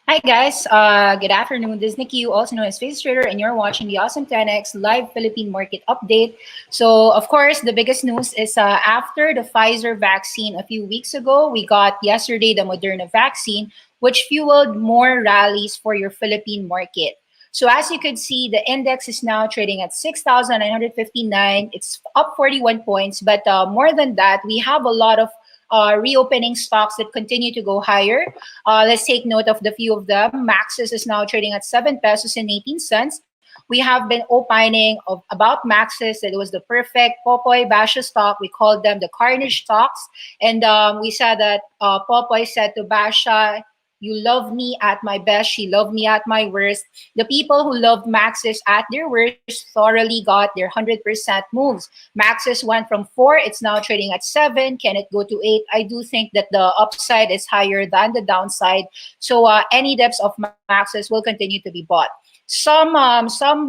Hi guys, good afternoon. This is Nikki, also known as Face Trader, and you're watching the Awesome 10X live Philippine market update. So, of course, the biggest news is after the Pfizer vaccine a few weeks ago, we got yesterday the Moderna vaccine, which fueled more rallies for your Philippine market. So, as you could see, the index is now trading at 6,959. It's up 41 points, but more than that, we have a lot of reopening stocks that continue to go higher. Let's take note of the few of them. MAXS is now trading at 7 pesos and 18 cents. We have been opining about MAXS that it was the perfect Popoy Basha stock. We called them the carnage stocks. And we said that Popoy said to Basha, you love me at my best, she loved me at my worst. The people who loved Maxis at their worst thoroughly got their 100% moves. Maxis went from 4, it's now trading at 7. Can it go to 8? I do think that the upside is higher than the downside. So any depths of Maxis will continue to be bought. Some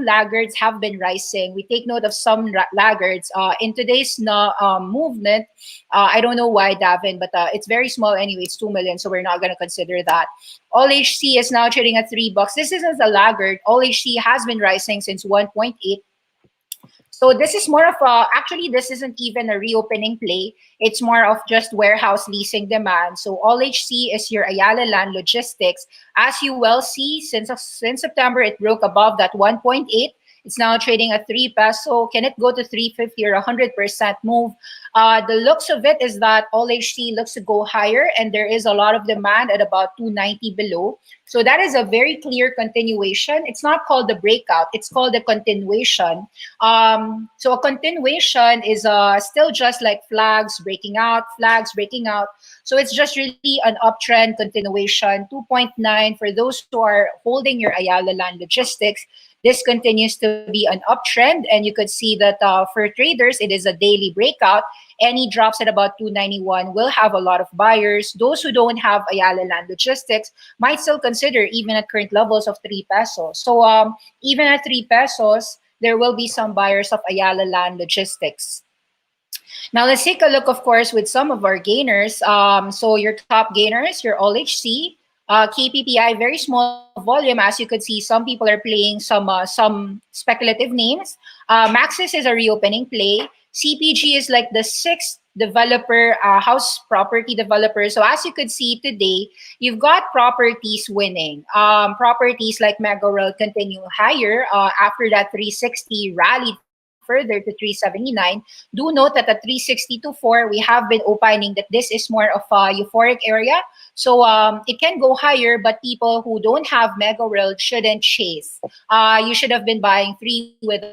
laggards have been rising. We take note of some laggards in today's movement. I don't know why, Davin, but it's very small anyway. It's 2 million, so we're not going to consider that. ALLHC is now trading at $3. This isn't a laggard. ALLHC has been rising since 1.8. So this is more of a, actually this isn't even a reopening play. It's more of just warehouse leasing demand. So ALLHC is your Ayala Land Logistics. As you well see, since September, it broke above that 1.8. It's now trading at 3 peso. Can it go to 350 or 100% move? The looks of it is that ALLHC looks to go higher, and there is a lot of demand at about 290 below. So that is a very clear continuation. It's not called the breakout. It's called the continuation. So a continuation is still just like flags breaking out. So it's just really an uptrend continuation. 2.9 for those who are holding your Ayala Land Logistics. This continues to be an uptrend, and you could see that for traders, it is a daily breakout. Any drops at about 291 will have a lot of buyers. Those who don't have Ayala Land Logistics might still consider even at current levels of 3 pesos. So even at 3 pesos, there will be some buyers of Ayala Land Logistics. Now let's take a look, of course, with some of our gainers. So your top gainers, your ALLHC, KPPI, very small volume. As you could see, some people are playing some speculative names. MAXS is a reopening play. CPG is like the sixth developer, house property developer. So as you could see today, you've got properties winning. Properties like Mega World continue higher after that 360 rallied further to 379. Do note that at 360 to 4, we have been opining that this is more of a euphoric area. So it can go higher, but people who don't have Mega World shouldn't chase. You should have been buying 3 with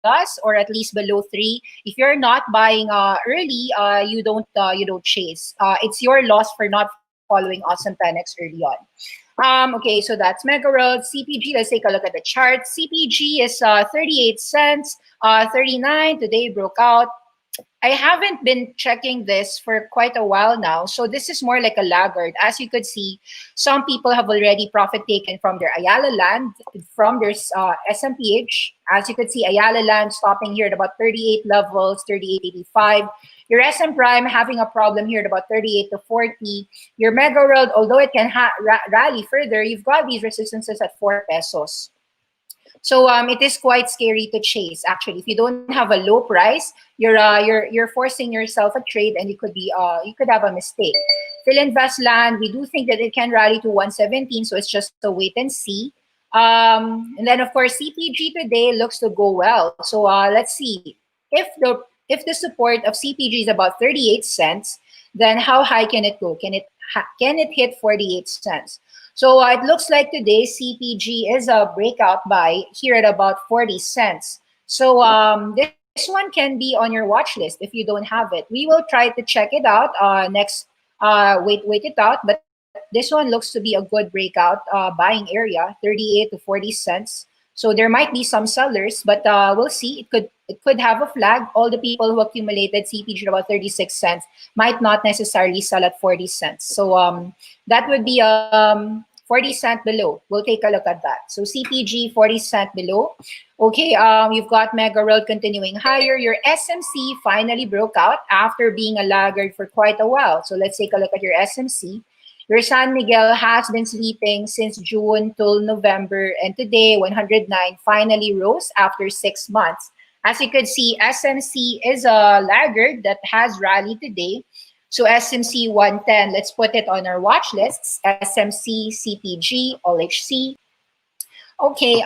us, or at least below 3. If you're not buying early, you don't chase. It's your loss for not following Awesome 10X early on. Okay, so that's Mega World. CPG, let's take a look at the chart. CPG is 38 cents, 39. Today broke out. I haven't been checking this for quite a while now. So this is more like a laggard. As you could see, some people have already profit taken from their Ayala Land, from their SMPH. As you could see, Ayala Land stopping here at about 38 levels, 38.85. Your SM Prime having a problem here at about 38 to 40. Your Mega World, although it can rally further, you've got these resistances at 4 pesos. So it is quite scary to chase. Actually, if you don't have a low price, you're forcing yourself a trade, and you could have a mistake. Philinvest Land, we do think that it can rally to 117, so it's just a wait and see. And then of course CPG today looks to go well. So let's see if the support of CPG is about 38 cents, then how high can it go? Can it hit 48 cents? So it looks like today CPG is a breakout buy here at about 40 cents. So this one can be on your watch list if you don't have it. We will try to check it out next. Wait it out. But this one looks to be a good breakout buying area, 38 to 40 cents. So there might be some sellers, but we'll see. It could have a flag. All the people who accumulated CPG at about 36 cents might not necessarily sell at 40 cents. So that would be 40 cent below. We'll take a look at that. So CPG 40 cent below. Okay, you've got Mega World continuing higher. Your SMC finally broke out after being a laggard for quite a while. So let's take a look at your SMC. Your San Miguel has been sleeping since June till November, and today 109 finally rose after 6 months. As you could see, SMC is a laggard that has rallied today. So SMC 110, let's put it on our watch lists. SMC, CPG, ALLHC. Okay,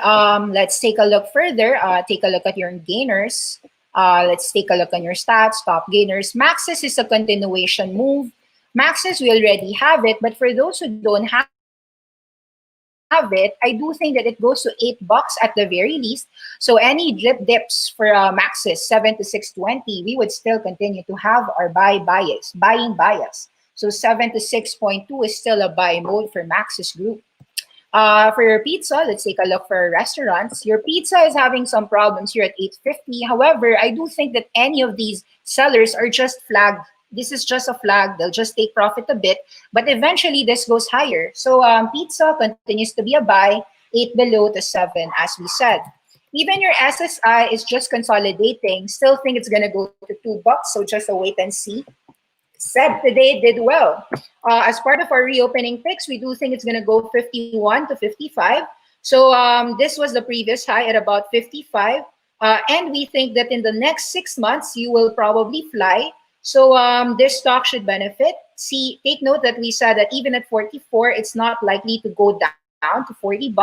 let's take a look further. Take a look at your gainers. Let's take a look on your stats. Top gainers. MAXS is a continuation move. MAXS, we already have it, but for those who don't have it, I do think that it goes to $8 at the very least. So any dips for MAXS 7 to 620, we would still continue to have our buying bias. So 7 to 6.2 is still a buy mode for MAXS Group. For your pizza, let's take a look for restaurants. Your pizza is having some problems here at 850. However, I do think that any of these sellers are just flagged. This is just a flag. They'll just take profit a bit, but eventually this goes higher. So pizza continues to be a buy, 8 below to 7, as we said. Even your SSI is just consolidating. Still think it's going to go to $2. So just a wait and see. CEB today did well. As part of our reopening picks, we do think it's going to go 51 to 55. So this was the previous high at about 55. And we think that in the next 6 months, you will probably fly. So this stock should benefit. Take note that we said that even at 44, it's not likely to go down to $40.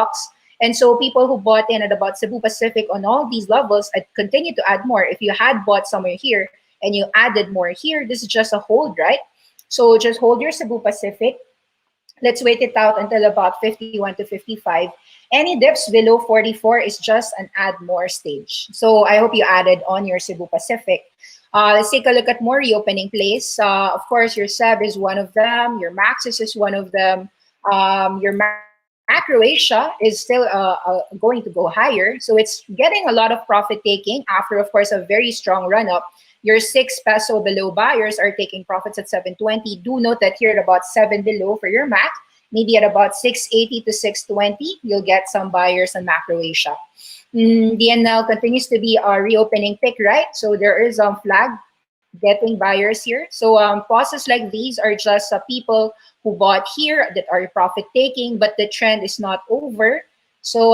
And so people who bought in at about Cebu Pacific on all these levels, I'd continue to add more. If you had bought somewhere here and you added more here, this is just a hold, right? So just hold your Cebu Pacific. Let's wait it out until about 51 to 55. Any dips below 44 is just an add more stage. So I hope you added on your Cebu Pacific. Let's take a look at more reopening plays. Of course, your CEB is one of them. Your MAXS is one of them. Your Macro Asia is still going to go higher. So it's getting a lot of profit taking after, of course, a very strong run up. Your 6 peso below buyers are taking profits at 720. Do note that here at about 7 below for your MAC, maybe at about 680 to 620, you'll get some buyers on Macro Asia. DNL continues to be a reopening pick, right? So there is a flag getting buyers here. So pauses like these are just people who bought here that are profit taking, but the trend is not over. So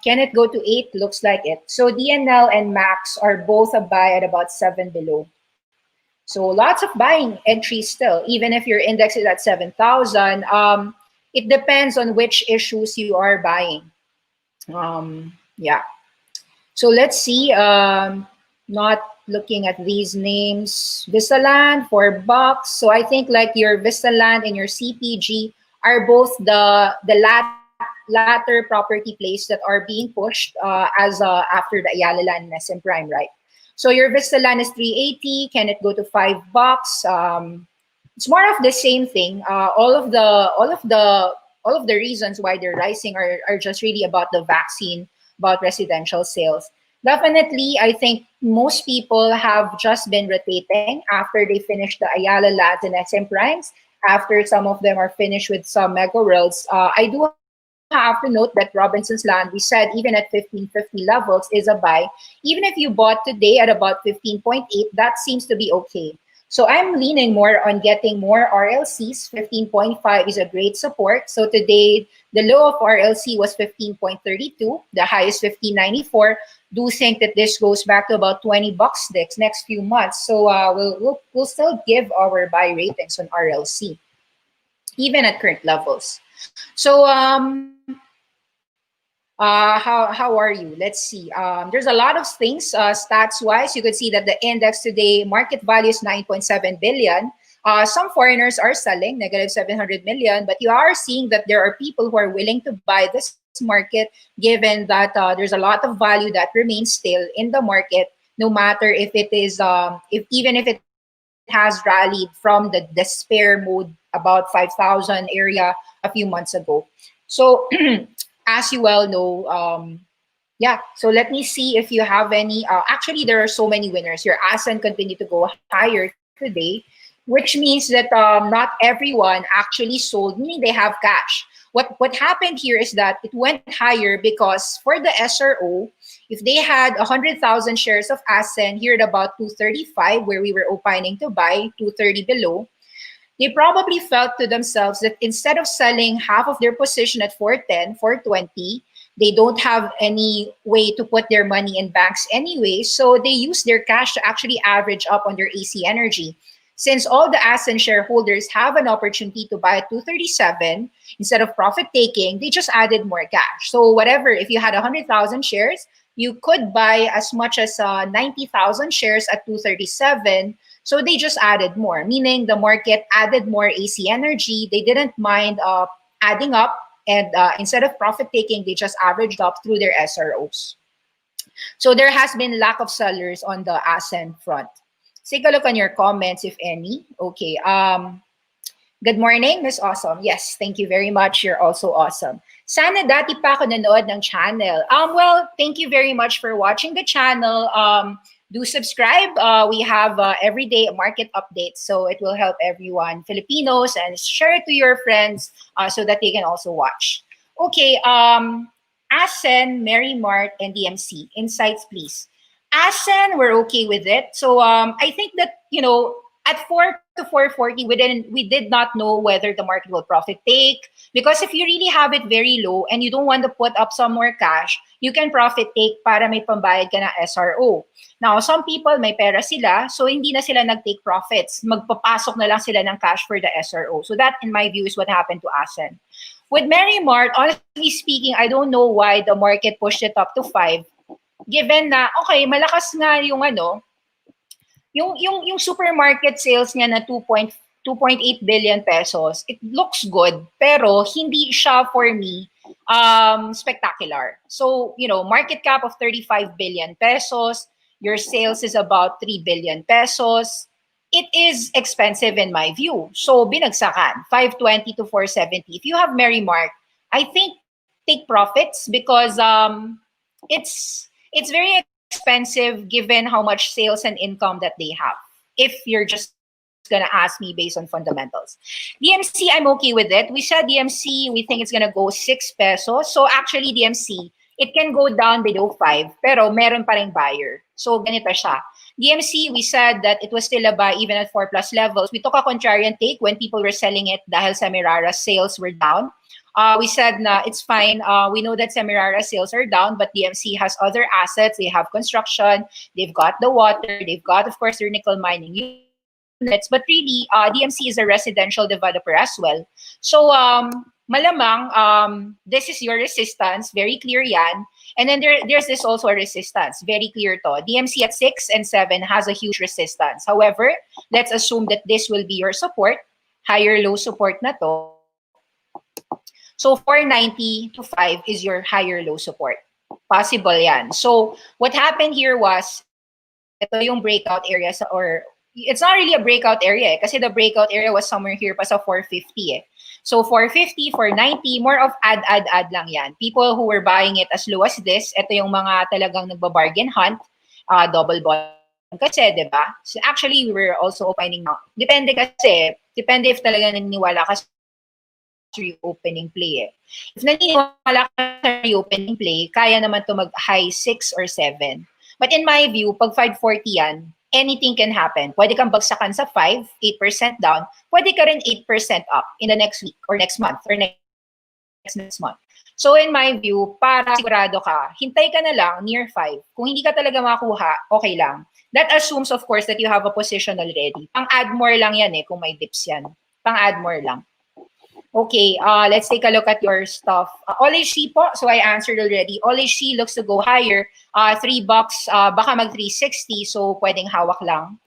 can it go to 8? Looks like it. So DNL and MAX are both a buy at about 7 below. So lots of buying entries still, even if your index is at 7,000. It depends on which issues you are buying. Yeah. So let's see. Not looking at these names. Vistaland, $4. So I think like your Vistaland and your CPG are both the latter property plays that are being pushed as after the Ayala Land and SM Prime, right? So your Vistaland is 380. Can it go to $5? It's more of the same thing. All of the reasons why they're rising are just really about the vaccine, about residential sales. Definitely, I think most people have just been rotating after they finish the Ayala Labs and SM Primes. After some of them are finished with some mega worlds, I do have to note that Robinson's Land, we said even at 1550 levels is a buy. Even if you bought today at about 15.8, that seems to be okay. So I'm leaning more on getting more RLCs. 15.5 is a great support. So today, the low of RLC was 15.32. The high is 15.94. Do think that this goes back to about $20 next few months. So we'll still give our buy ratings on RLC, even at current levels. So how are you? Let's see. There's a lot of things stats-wise. You could see that the index today, market value is 9.7 billion. Some foreigners are selling, negative 700 million, but you are seeing that there are people who are willing to buy this market, given that there's a lot of value that remains still in the market, no matter if it is, even if it has rallied from the despair mode about 5,000 area a few months ago. So as you well know, yeah, so let me see if you have any. Actually, there are so many winners. Your ASEAN continue to go higher today, which means that not everyone actually sold, meaning they have cash. What happened here is that it went higher because for the SRO, if they had 100,000 shares of ASEAN here at about 235, where we were opining to buy 230 below, they probably felt to themselves that instead of selling half of their position at 410, 420, they don't have any way to put their money in banks anyway. So they use their cash to actually average up on their AC Energy. Since all the ASEN shareholders have an opportunity to buy at 237 instead of profit taking, they just added more cash. So whatever, if you had 100,000 shares, you could buy as much as 90,000 shares at 237. So they just added more, meaning the market added more AC Energy. They didn't mind adding up, and instead of profit taking, they just averaged up through their SROs. So there has been lack of sellers on the ASEN front. Take a look on your comments, if any. Okay. Good morning, Miss Awesome. Yes, thank you very much. You're also awesome. Sana dati pa ako nanood ng channel. Well, thank you very much for watching the channel. Do subscribe. We have everyday market updates, so it will help everyone, Filipinos, and share it to your friends so that they can also watch. Okay. ASEN, Mary Mart, and DMC. Insights, please. ASEN, we're okay with it. So I think that, you know, at 4 to 440, we did not know whether the market will profit take, because if you really have it very low and you don't want to put up some more cash, you can profit take para may pambayad ka na SRO. Now, some people may pera sila, so hindi na sila nag-take profits. Magpapasok na lang sila ng cash for the SRO. So that, in my view, is what happened to ASEN. With Mary Mart, honestly speaking, I don't know why the market pushed it up to 5. Given na, okay, malakas nga yung ano, yung supermarket sales niya na 2.8 billion pesos, it looks good, pero hindi siya for me spectacular. So, you know, market cap of 35 billion pesos, your sales is about 3 billion pesos. It is expensive in my view. So, binagsakan, 520 to 470. If you have Mary Mart, I think take profits because it's very expensive given how much sales and income that they have, if you're just gonna ask me based on fundamentals. DMC, I'm okay with it. We said DMC, we think it's gonna go 6 pesos. So actually DMC, it can go down below 5, pero meron pa ring buyer. So ganito siya. DMC, we said that it was still a buy even at 4+ levels. We took a contrarian take when people were selling it dahil Semirara sales were down. We said na it's fine. We know that Semirara sales are down, but DMC has other assets. They have construction, they've got the water, they've got, of course, their nickel mining units. But really, DMC is a residential developer as well. So malamang, this is your resistance, very clear yan. And then there's this also a resistance, very clear to. DMC at 6 and 7 has a huge resistance. However, let's assume that this will be your support, higher low support na to. So 490 to 5 is your higher low support. Possible yan. So what happened here was, ito yung breakout area, or it's not really a breakout area kasi the breakout area was somewhere here pa sa 450 eh. So 450, 490, more of add lang yan. People who were buying it as low as this, ito yung mga talagang nagbabargain hunt, double bottom kasi, di ba? So actually, we were also opening now. Depende if talaga naniniwala ka reopening play eh. If naniniwala ka sa reopening play, kaya naman to mag-high 6 or 7. But in my view, pag 540 yan, anything can happen. Pwede kang bagsakan sa 5, 8% down. Pwede ka rin 8% up in the next week or next month or next month. So in my view, para sigurado ka, hintay ka na lang near 5. Kung hindi ka talaga makuha, okay lang. That assumes, of course, that you have a position already. Pang-add more lang yan eh, kung may dips yan. Pang-add more lang. Okay, let's take a look at your stuff. ALLHC po, so I answered already. ALLHC looks to go higher. $3, baka mag 360, so pwedeng hawak lang.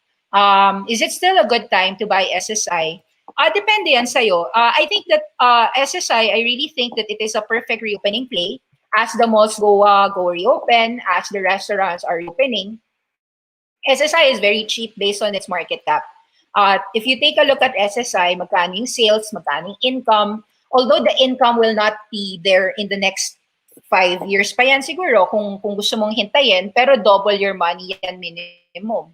Is it still a good time to buy SSI? Depende yan sa'yo. I think that SSI, I really think that it is a perfect reopening play. As the malls go reopen, as the restaurants are reopening, SSI is very cheap based on its market cap. If you take a look at SSI, magkano yung sales, magkano yung income, although the income will not be there in the next 5 years pa yan siguro kung gusto mong hintayin, pero double your money yan minimum.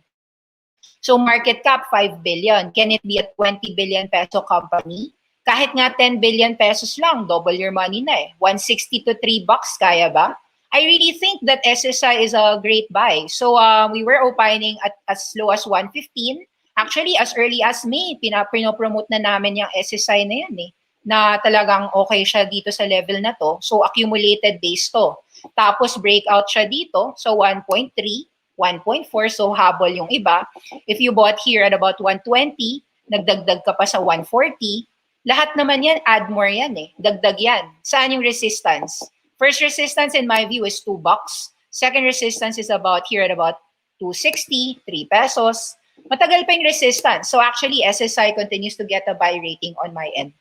So market cap, 5 billion. Can it be a 20 billion peso company? Kahit nga 10 billion pesos lang, double your money na eh. 160 to $3, kaya ba? I really think that SSI is a great buy. So we were opening at as low as 115. Actually, as early as May, pinopromote na namin yung SSI na yan eh, na talagang okay siya dito sa level na to. So, accumulated base to. Tapos, breakout siya dito. So, 1.3, 1.4. So, habol yung iba. If you bought here at about 120, nagdagdag ka pa sa 140, lahat naman yan, add more yan eh. Dagdag yan. Saan yung resistance? First resistance in my view is $2. Second resistance is about here at about 260, 3 pesos. Matagal pa yung resistance. So actually, SSI continues to get a buy rating on my end.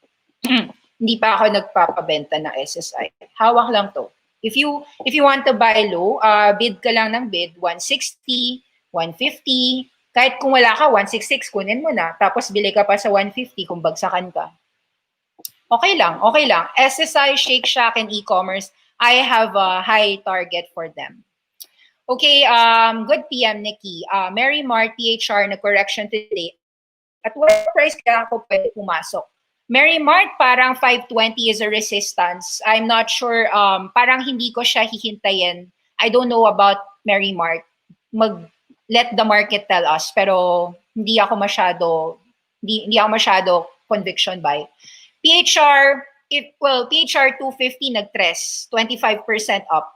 Hindi pa ako nagpapabenta ng SSI. Hawak lang to. If you want to buy low, bid ka lang ng bid, 160, 150. Kahit kung wala ka, 166, kunin mo na. Tapos bili ka pa sa 150 kung bagsakan ka. Okay lang, okay lang. SSI, Shake Shack, and e-commerce, I have a high target for them. Okay, good PM, Nikki. Mary Mart, PHR, na correction today. At what price kaya ako pwede pumasok? Mary Mart, parang 520 is a resistance. I'm not sure, parang hindi ko siya hihintayin. I don't know about Mary Mart. Let the market tell us. Pero hindi ako masyado conviction buy. PHR, PHR 250 nag-tres, 25% up.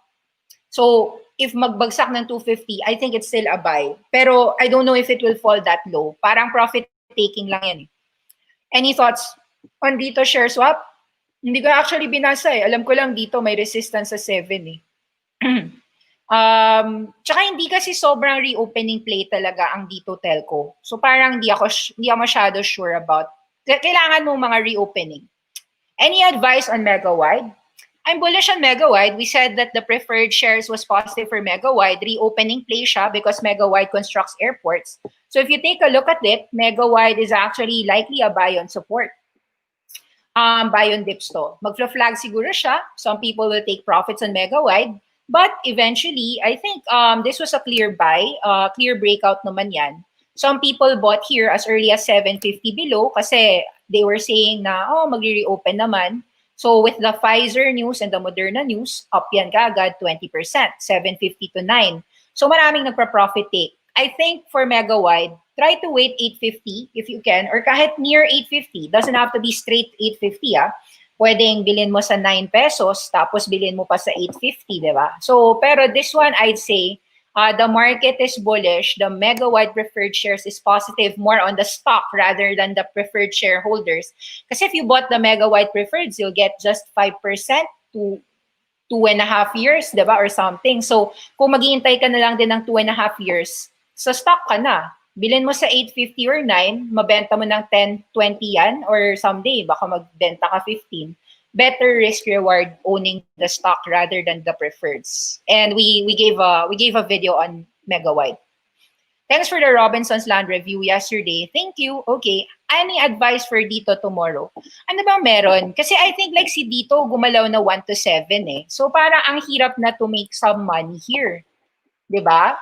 So, if magbagsak ng 250, I think it's still a buy. Pero I don't know if it will fall that low. Parang profit taking lang yan. Any thoughts on dito share swap? Hindi ko actually binasa eh. Alam ko lang dito may resistance sa 7 eh. Tsaka hindi kasi sobrang reopening play talaga ang dito telco. So parang hindi ako masyado sure about. Kailangan mong mga reopening. Any advice on Megawide? I'm bullish on Megawide. We said that the preferred shares was positive for Megawide. Reopening play siya because Megawide constructs airports. So if you take a look at it, Megawide is actually likely a buy on support. Buy on dips to. Mag-flag siguro siya. Some people will take profits on Megawide. But eventually, I think this was a clear buy, clear breakout naman yan. Some people bought here as early as 750 below kasi they were saying na, magre-reopen naman. So with the Pfizer news and the Moderna news, up yan kaagad 20%, 750 to 9. So maraming nagpa-profit take. I think for Megawide, try to wait 850 if you can, or kahit near 850. Doesn't have to be straight 850 ah. Pwedeng bilhin mo sa 9 pesos, tapos bilhin mo pa sa 850, di ba? So, pero this one, I'd say, the market is bullish. The Megawide preferred shares is positive more on the stock rather than the preferred shareholders. Kasi if you bought the Megawide preferreds, you'll get just 5% to 2.5 years, diba? Or something. So, kung maghihintay ka na lang din ng 2.5 years, sa stock ka na. Bilhin mo sa 850 or 9, mabenta mo ng 10, 20 yan, or someday, baka magbenta ka 15. Better risk reward owning the stock rather than the preferreds. And we gave a video on Megawide. Thanks for the Robinson's Land review yesterday. Thank you. Okay. Any advice for Dito tomorrow? Ano ba meron? Kasi I think like si Dito gumalaw na 1 to 7 eh. So parang ang hirap na to make some money here. 'Di ba?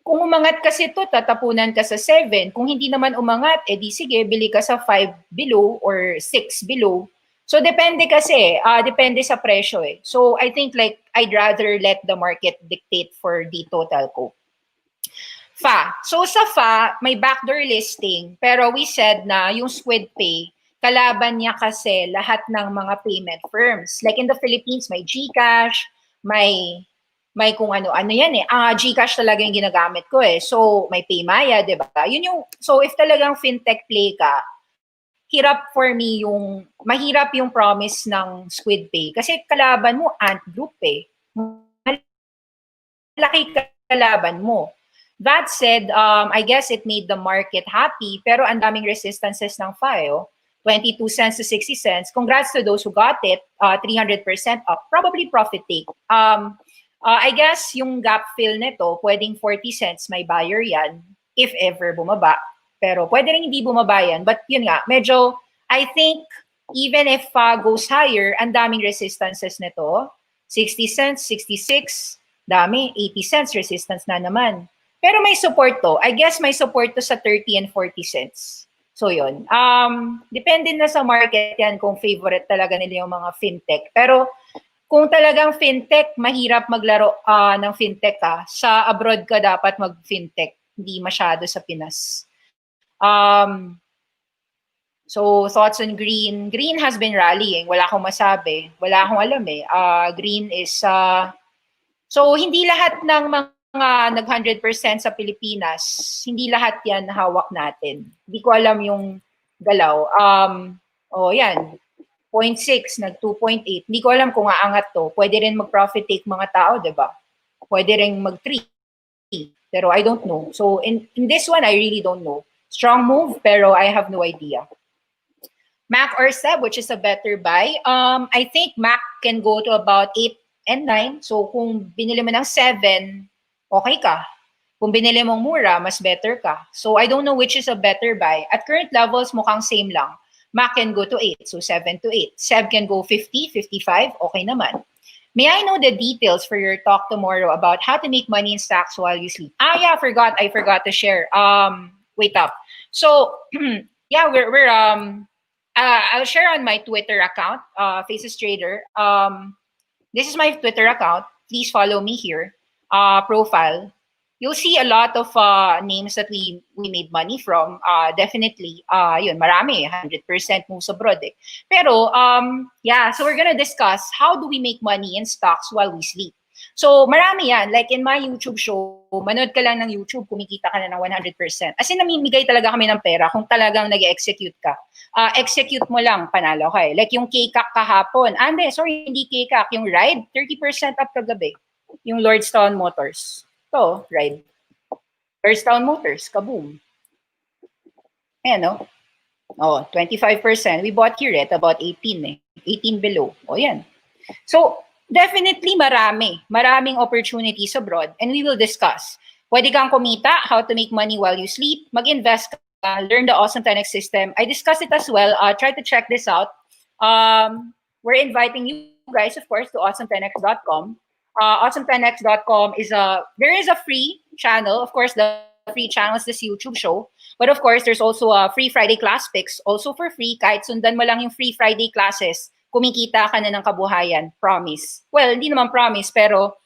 Kung umangat kasi to, tatapunan ka sa 7. Kung hindi naman umangat, edi sige, bili ka sa 5 below or 6 below. So, depende kasi, depende sa presyo eh. So, I think like, I'd rather let the market dictate for Dito Telco. FA. So, sa FA, may backdoor listing. Pero we said na yung Squid Pay, kalaban niya kasi lahat ng mga payment firms. Like in the Philippines, may GCash, may kung ano-ano yan eh. GCash talaga yung ginagamit ko eh. So, may Paymaya, di ba? So, if talagang fintech play ka, mahirap yung promise ng Squid Pay. Kasi kalaban mo, Ant Group eh. Malaki kalaban mo. That said, I guess it made the market happy, pero ang daming resistances ng FIO, 22 cents to 60 cents. Congrats to those who got it, 300% up. Probably profit take. I guess yung gap fill nito, pwedeng 40 cents, may buyer yan, if ever bumaba. Pero pwede rin hindi bumaba yan. But yun nga, medyo, I think, even if goes higher, ang daming resistances nito. 60 cents, 66, dami, 80 cents resistance na naman. Pero may support to. I guess may support to sa 30 and 40 cents. So yun. Depende na sa market yan kung favorite talaga nila yung mga fintech. Pero kung talagang fintech, mahirap maglaro ng fintech ka. Sa abroad ka dapat mag-fintech. hindi masyado sa Pinas. So thoughts on green. Green has been rallying. Wala akong masabi. Wala akong alam eh. Green is, so hindi lahat ng mga nag 100% sa Pilipinas, hindi lahat yan hawak natin. Hindi ko alam yung galaw. Yan. 0.6, nag 2.8. Hindi ko alam kung aangat to. Pwede rin mag-profit take mga tao, di ba? Pwede rin mag-3. Pero I don't know. So in this one, I really don't know. Strong move, pero I have no idea. MAC or SEB, which is a better buy. I think MAC can go to about 8 and 9. So kung binili mo ng 7, okay ka. Kung binili mong mura, mas better ka. So I don't know which is a better buy. At current levels, mukhang same lang. MAC can go to 8, so 7 to 8. SEB can go 50, 55, okay naman. May I know the details for your talk tomorrow about how to make money in stocks while you sleep? Yeah, I forgot to share. Wait up. So yeah, I'll share on my Twitter account, Faces Trader. This is my Twitter account. Please follow me here. Profile. You'll see a lot of names that we made money from. Definitely, yun, marami, 100% moves abroad eh. Pero, yeah, so we're gonna discuss how do we make money in stocks while we sleep. So, marami yan. Like in my YouTube show, manood ka lang ng YouTube, kumikita ka na ng 100%. As in, namimigay talaga kami ng pera kung talagang nag-execute ka. Execute mo lang, panalo ka eh. Like yung K-CAC kahapon. Hindi K-CAC. Yung ride, 30% up kagabi. Yung Lordstown Motors. So, ride. Lordstown Motors, kaboom. Ayan, no? 25%. We bought here at about 18 eh. 18 below. Yan. So, definitely maraming opportunities abroad, and we will discuss. Pwede kang kumita, how to make money while you sleep, mag-invest ka, learn the awesome 10x system. I discussed it as well. Try to check this out. We're inviting you guys, of course, to awesome10x.com. Awesome10x.com there is a free channel. Of course, the free channel is this YouTube show. But of course, there's also a free Friday class picks, also for free. Kahit sundan mo lang yung free Friday classes, kumikita ka na ng kabuhayan. Promise. Well, hindi naman promise, pero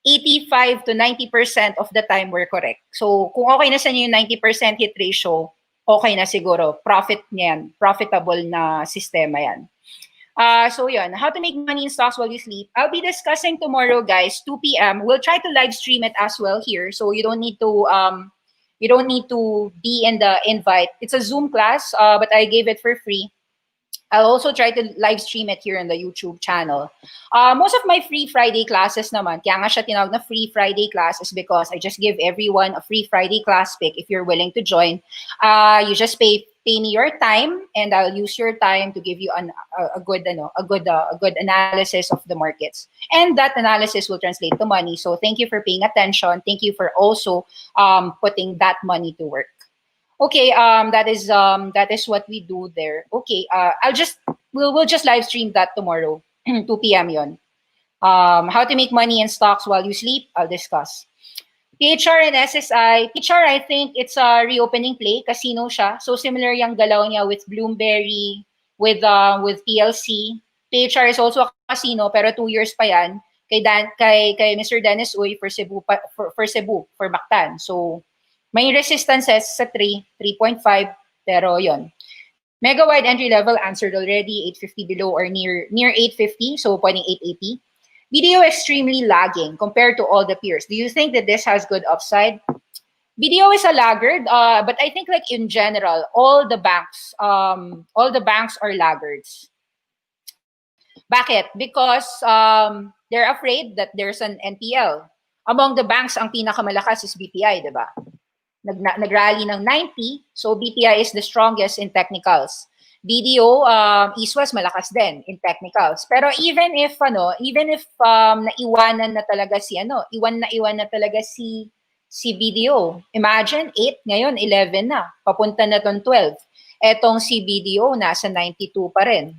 85 to 90% of the time we're correct. So, kung okay na sa inyo yung 90% hit ratio, okay na siguro. Profit niyan. Profitable na sistema yan. So yun, how to make money in stocks while you sleep. I'll be discussing tomorrow, guys, 2 p.m. We'll try to live stream it as well here, so you don't need to be in the invite. It's a Zoom class, but I gave it for free. I'll also try to live stream it here on the YouTube channel. Most of my free Friday classes naman, kaya nga siya tinawag na free Friday class, is because I just give everyone a free Friday class pick if you're willing to join. You just pay me your time, and I'll use your time to give you a good analysis of the markets, and that analysis will translate to money. So thank you for paying attention. Thank you for also putting that money to work. Okay, that is what we do there. Okay, we'll just live stream that tomorrow, 2 p.m. yon. How to make money in stocks while you sleep, I'll discuss. PHR and SSI. PHR, I think it's a reopening play. Casino siya. So similar yung galaw niya with Bloomberry, with PLC. PHR is also a casino, pero 2 years pa yan. Kay Mr. Dennis Uy for Cebu, for Mactan. So may resistances sa 3.5, pero yon. Mega wide entry level answered already, 850 below or near 850, so pwedeng 880. BDO extremely lagging compared to all the peers. Do you think that this has good upside? BDO is a laggard, but I think like in general, all the banks are laggards. Bakit? Because they're afraid that there's an NPL. Among the banks, ang pinakamalakas is BPI, di ba? Nag-rally ng 90, so BPI is the strongest in technicals. BDO, East-West malakas din in technicals. Pero even if naiwanan na talaga si BDO. Imagine 8 ngayon 11 na. Papunta na tong 12. Etong si BDO nasa 92 pa rin.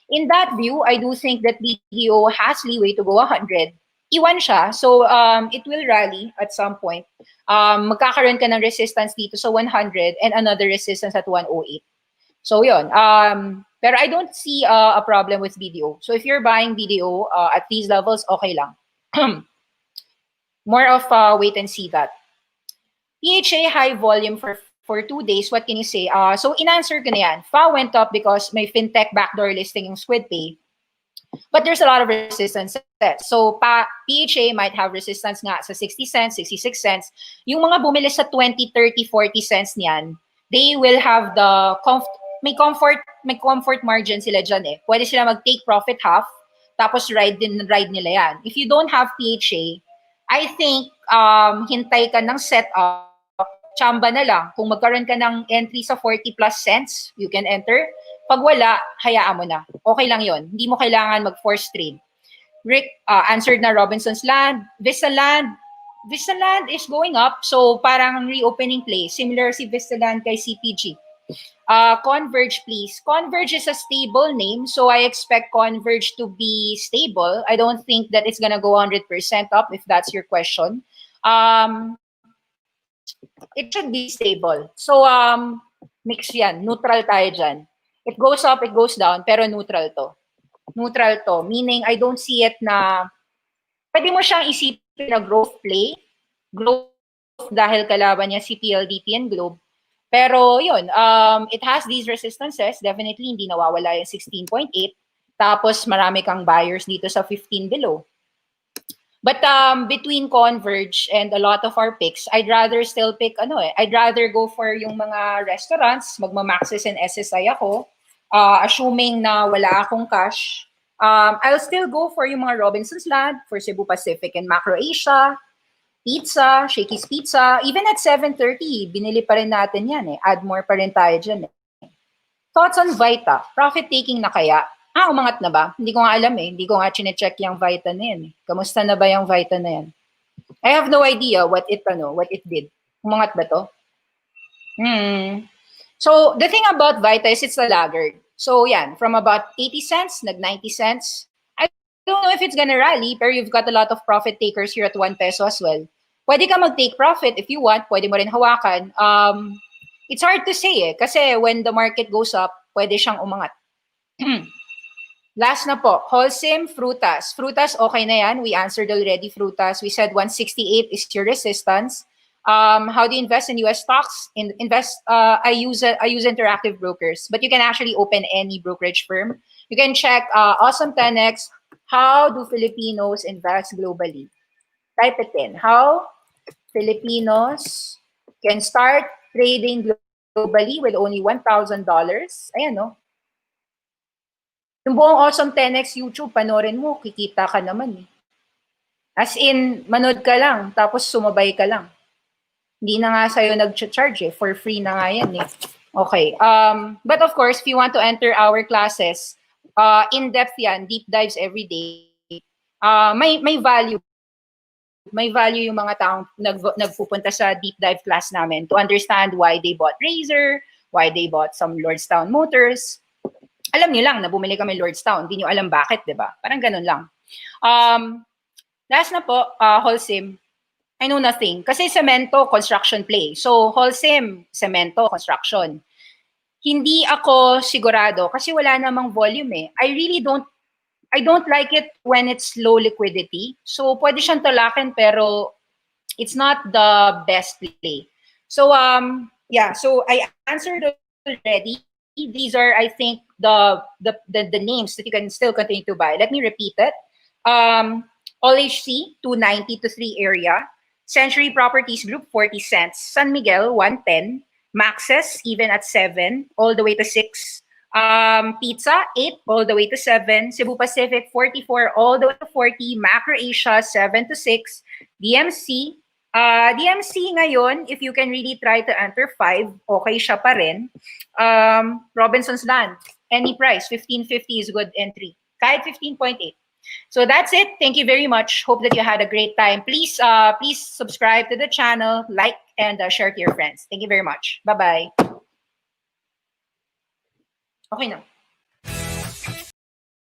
In that view, I do think that BDO has leeway to go 100. Iwan siya, so it will rally at some point. Magkakaroon ka ng resistance dito sa 100 and another resistance at 108. So yun. Pero I don't see a problem with BDO. So if you're buying BDO at these levels, okay lang. More of wait and see that. PHA high volume for 2 days. What can you say? So in-answer ko na yan. FA went up because may fintech backdoor listing yung SquidPay. But there's a lot of resistance. So PHA might have resistance nga sa 60 cents, 66 cents. Yung mga bumili sa 20, 30, 40 cents niyan, they will have the may comfort margin sila dyan eh. Pwede sila mag-take profit half, tapos ride nila yan. If you don't have PHA, I think hintay ka ng setup, chamba na lang. Kung magkaroon ka ng entry sa 40 plus cents, you can enter. Pag wala, hayaan mo na. Okay lang yon. Hindi mo kailangan mag-force trade. Rick answered na Robinson's Land. Vistaland is going up. So parang reopening play. Similar si Vistaland kay CPG. Converge, please. Converge is a stable name. So I expect Converge to be stable. I don't think that it's gonna go 100% up if that's your question. It should be stable. So mix yan. Neutral tayo dyan. It goes up, it goes down, pero neutral to. Neutral to, meaning I don't see it na, pwede mo siyang isipin na growth play, growth dahil kalaban niya si PLDT and Globe. Pero yun, it has these resistances, definitely hindi nawawala yung 16.8, tapos marami kang buyers dito sa 15 below. But between Converge and a lot of our picks, I'd rather still pick I'd rather go for yung mga restaurants, magma-MAXS and SSI ako, assuming na wala akong cash. I'll still go for yung mga Robinson's Land, for Cebu Pacific and Macro Asia, Pizza, Shakey's Pizza, even at 7:30, binili pa rin natin yan eh. Add more pa rin tayo dyan eh. Thoughts on Vita? Profit taking na kaya? Umangat na ba? Hindi ko nga alam eh. Hindi ko nga chine-check yung Vita na yan eh. Kamusta na ba yung Vita na yan? I have no idea what it did. Umangat ba to? So, the thing about Vita is it's a laggard. So, yan. From about 80 cents, nag-90 cents. I don't know if it's gonna rally, pero you've got a lot of profit takers here at 1 peso as well. Pwede ka mag-take profit if you want. Pwede mo rin hawakan. It's hard to say eh. Kasi when the market goes up, pwede siyang umangat. Last na po, Holcim, Frutas. Frutas, okay na yan. We answered already, Frutas. We said 168 is your resistance. How do you invest in US stocks? I use Interactive Brokers, but you can actually open any brokerage firm. You can check Awesome 10X. How do Filipinos invest globally? Type it in. How Filipinos can start trading globally with only $1,000. Ayan, no? Yung buong Awesome 10X YouTube, panoorin mo, kikita ka naman eh. As in, manood ka lang, tapos sumabay ka lang. Hindi na nga sa'yo nag-charge eh. For free na nga yan eh. Okay. But of course, if you want to enter our classes, in-depth yan, deep dives every day, may value. May value yung mga taong nagpupunta sa deep dive class namin to understand why they bought Razer, why they bought some Lordstown Motors. Alam niyo lang na bumili kami Lordstown. Hindi niyo alam bakit, di ba? Parang ganun lang. Last na po, Holcim. I know nothing. Kasi cemento, construction play. So, Holcim, cemento, construction. Hindi ako sigurado kasi wala namang volume eh. I don't like it when it's low liquidity. So, pwede siyang talakin pero it's not the best play. So, yeah. So, I answered already. These are, I think, the names that you can still continue to buy. Let me repeat it. ALLHC, 290 to 3 area. Century Properties Group, 40 cents. San Miguel, 110. MAXS, even at 7, all the way to 6. Pizza, 8, all the way to 7. Cebu Pacific, 44, all the way to 40. Macro Asia, 7 to 6. DMC, DMC ngayon, if you can really try to enter 5, okay siya pa rin. Robinson's Land, any price, 15.50 is a good entry. Kahit 15.8. So that's it. Thank you very much. Hope that you had a great time. Please subscribe to the channel, like, and share to your friends. Thank you very much. Bye-bye. Okay na.